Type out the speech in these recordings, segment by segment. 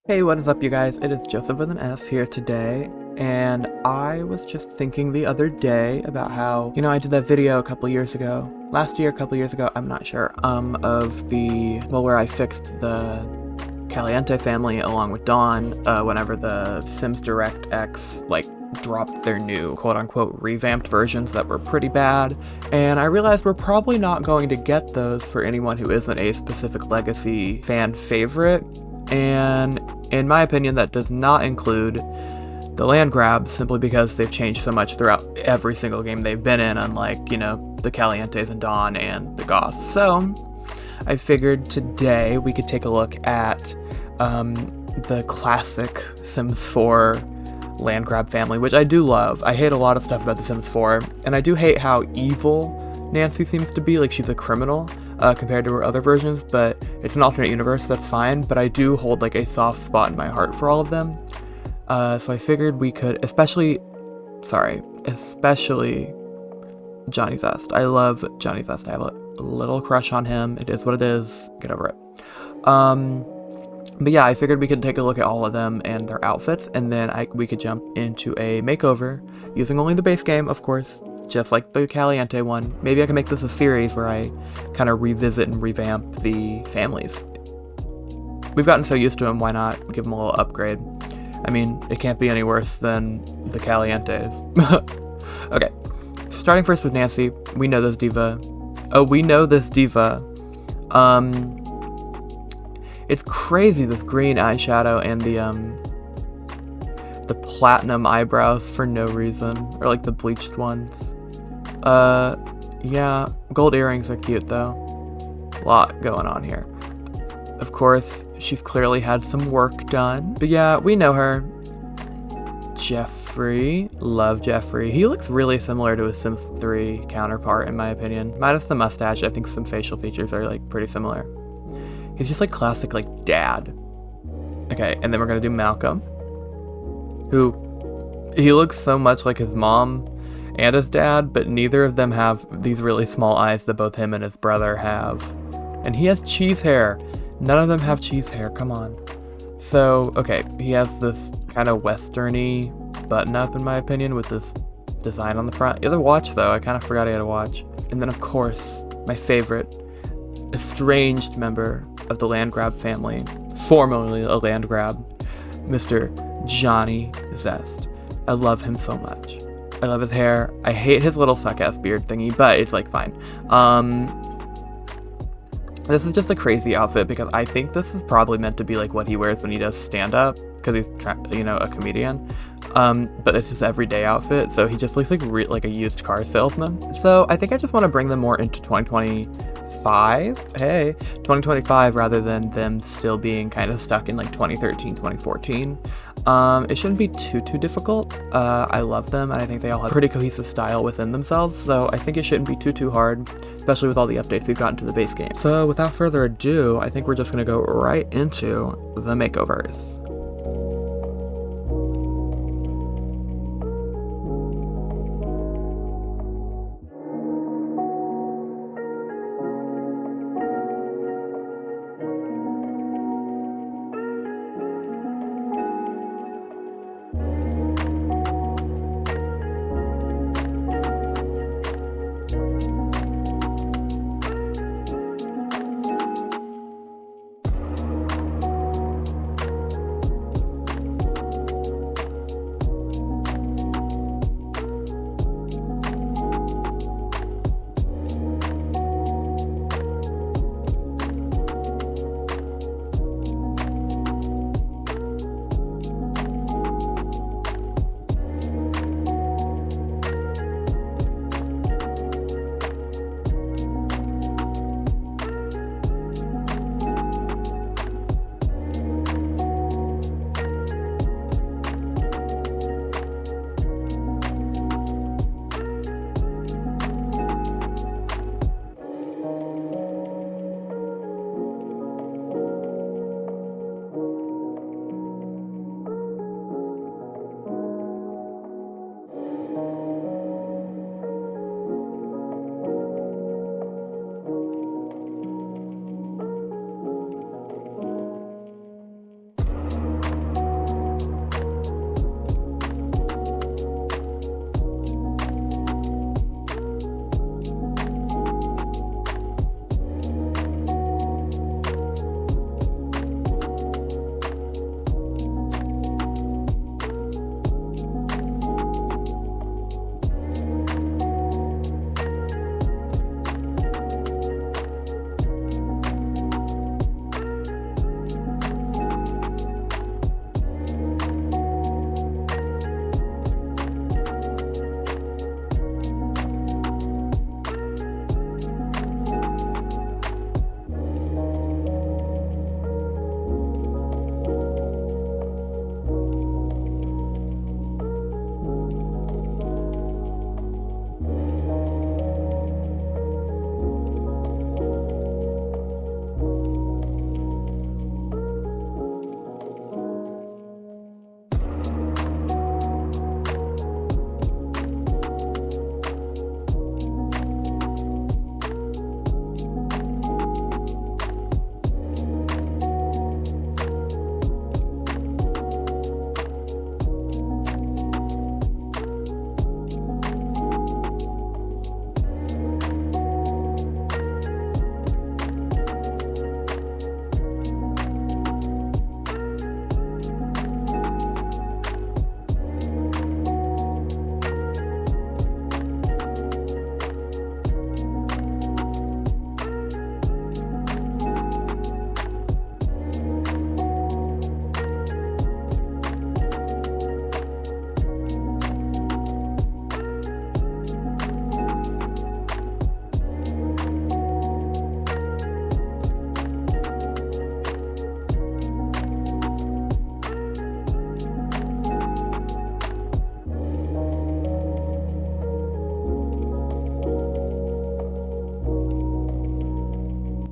Hey, what is up, you guys? It is Joseph with an F here today, and I was just thinking the other day about how, I did that video a couple years ago, last year, a couple years ago, I'm not sure, where I fixed the Caliente family along with Dawn, whenever the Sims Direct X, dropped their new quote-unquote revamped versions that were pretty bad, and I realized we're probably not going to get those for anyone who isn't a specific Legacy fan favorite, and in my opinion, that does not include the Landgraabs, simply because they've changed so much throughout every single game they've been in, unlike, the Calientes and Dawn and the Goths. So, I figured today we could take a look at the classic Sims 4 Landgraab family, which I do love. I hate a lot of stuff about The Sims 4, and I do hate how evil Nancy seems to be, like she's a criminal. Compared to her other versions, but it's an alternate universe, that's fine, but I do hold a soft spot in my heart for all of them. So I figured we could, especially Johnny Zest. I love Johnny Zest. I have a little crush on him. It is what it is. Get over it. But yeah, I figured we could take a look at all of them and their outfits, and then we could jump into a makeover using only the base game, of course. Just like the Caliente one. Maybe I can make this a series where I kind of revisit and revamp the families. We've gotten so used to them, why not give them a little upgrade? I mean, it can't be any worse than the Calientes. Okay, starting first with Nancy. We know this diva. It's crazy, this green eyeshadow and the platinum eyebrows for no reason, or the bleached ones. Yeah, gold earrings are cute though. Lot going on here. Of course, she's clearly had some work done. But yeah, we know her. Jeffrey. Love Jeffrey. He looks really similar to his Sims 3 counterpart, in my opinion. Minus the mustache, I think some facial features are pretty similar. He's just classic dad. Okay, and then we're gonna do Malcolm, who he looks so much like his mom and his dad, but neither of them have these really small eyes that both him and his brother have. And he has cheese hair. None of them have cheese hair, come on. So, okay, he has this kind of western-y button-up, in my opinion, with this design on the front. You have a watch, though. I kind of forgot he had a watch. And then, of course, my favorite, estranged member of the Landgraab family, formerly a Landgraab, Mr. Johnny Zest. I love him so much. I love his hair. I hate his little suck-ass beard thingy, but it's fine. This is just a crazy outfit because I think this is probably meant to be what he wears when he does stand-up, because he's a comedian. But it's his everyday outfit, so he just looks like a used car salesman. So I think I just want to bring them more into 2025, rather than them still being kind of stuck in 2013, 2014. It shouldn't be too difficult. I love them, and I think they all have pretty cohesive style within themselves, so I think it shouldn't be too hard, especially with all the updates we've gotten to the base game. So without further ado, I think we're just gonna go right into the makeovers.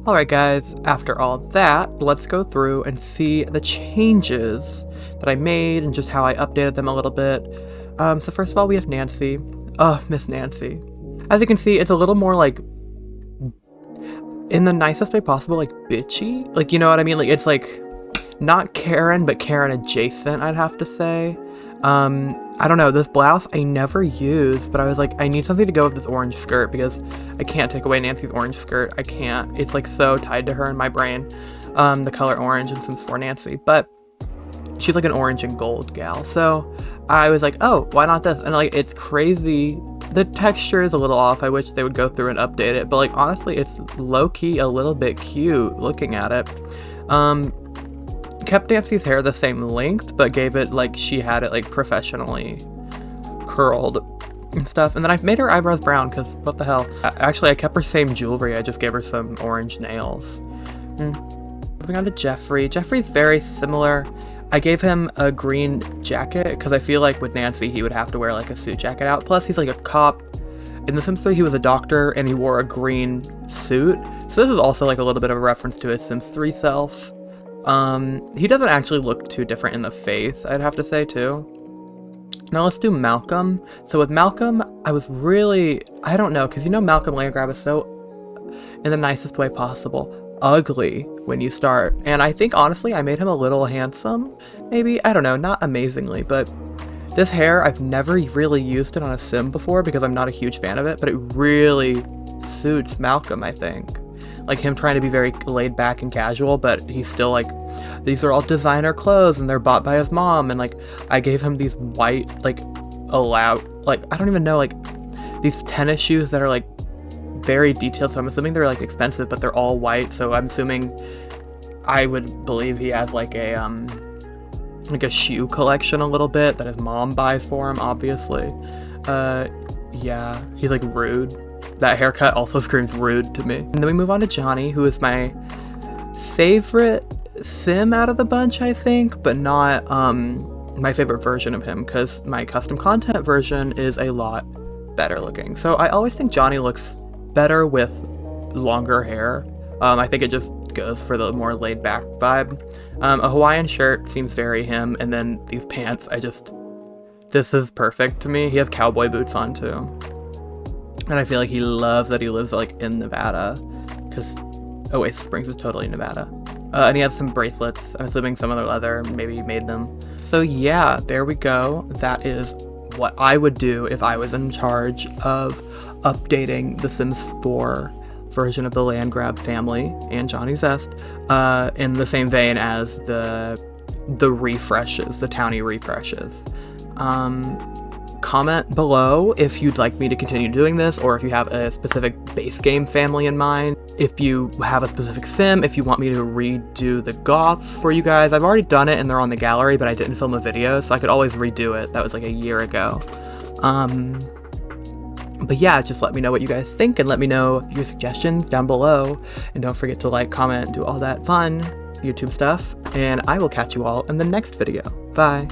Alright guys, after all that, let's go through and see the changes that I made and just how I updated them a little bit. So first of all, we have Nancy. Oh, Miss Nancy. As you can see, it's a little more like, in the nicest way possible, like bitchy. Like, you know what I mean? Like, it's like, not Karen, but Karen adjacent, I'd have to say. I don't know, this blouse I never used, but I was like, I need something to go with this orange skirt because I can't take away Nancy's orange skirt. I can't. It's like so tied to her in my brain, the color orange and Sims 4 Nancy. But she's like an orange and gold gal. So I was like, oh, why not this? And like, it's crazy. The texture is a little off. I wish they would go through and update it. But like, honestly, it's low-key a little bit cute looking at it. Kept Nancy's hair the same length, but gave it like she had it like professionally curled and stuff. And then I've made her eyebrows brown because what the hell. Actually, I kept her same jewelry. I just gave her some orange nails. Moving on to Jeffrey. Jeffrey's very similar. I gave him a green jacket because I feel like with Nancy he would have to wear like a suit jacket out. Plus he's like a cop. In The Sims 3 he was a doctor and he wore a green suit. So this is also like a little bit of a reference to his Sims 3 self. He doesn't actually look too different in the face, I'd have to say too. Now let's do Malcolm. So with Malcolm, I was really, I don't know, because you know Malcolm Landgraab is so, in the nicest way possible, ugly when you start. And I think honestly I made him a little handsome, maybe, I don't know, not amazingly, but this hair, I've never really used it on a Sim before because I'm not a huge fan of it, but it really suits Malcolm, I think. Like him trying to be very laid back and casual, but he's still like, these are all designer clothes and they're bought by his mom. And like, I gave him these white, like, I don't even know, like, these tennis shoes that are like very detailed. So I'm assuming they're like expensive, but they're all white. So I'm assuming, I would believe he has like a shoe collection a little bit that his mom buys for him, obviously. Yeah, he's like rude. That haircut also screams rude to me. And then we move on to Johnny, who is my favorite Sim out of the bunch, I think, but not my favorite version of him, because my custom content version is a lot better looking. So I always think Johnny looks better with longer hair. I think it just goes for the more laid back vibe. A Hawaiian shirt seems very him, and then these pants, this is perfect to me. He has cowboy boots on too. And I feel like he loves that he lives like in Nevada, because Oasis Springs is totally Nevada. And he has some bracelets. I'm assuming some other leather, maybe he made them. So yeah, there we go. That is what I would do if I was in charge of updating the Sims 4 version of the Landgraab family and Johnny Zest, in the same vein as the refreshes, the townie refreshes. Comment below if you'd like me to continue doing this, or if you have a specific base game family in mind. If you have a specific Sim, if you want me to redo the Goths for you guys. I've already done it and they're on the gallery, but I didn't film a video, so I could always redo it. That was like a year ago. But yeah, just let me know what you guys think and let me know your suggestions down below. And don't forget to like, comment, do all that fun YouTube stuff. And I will catch you all in the next video. Bye.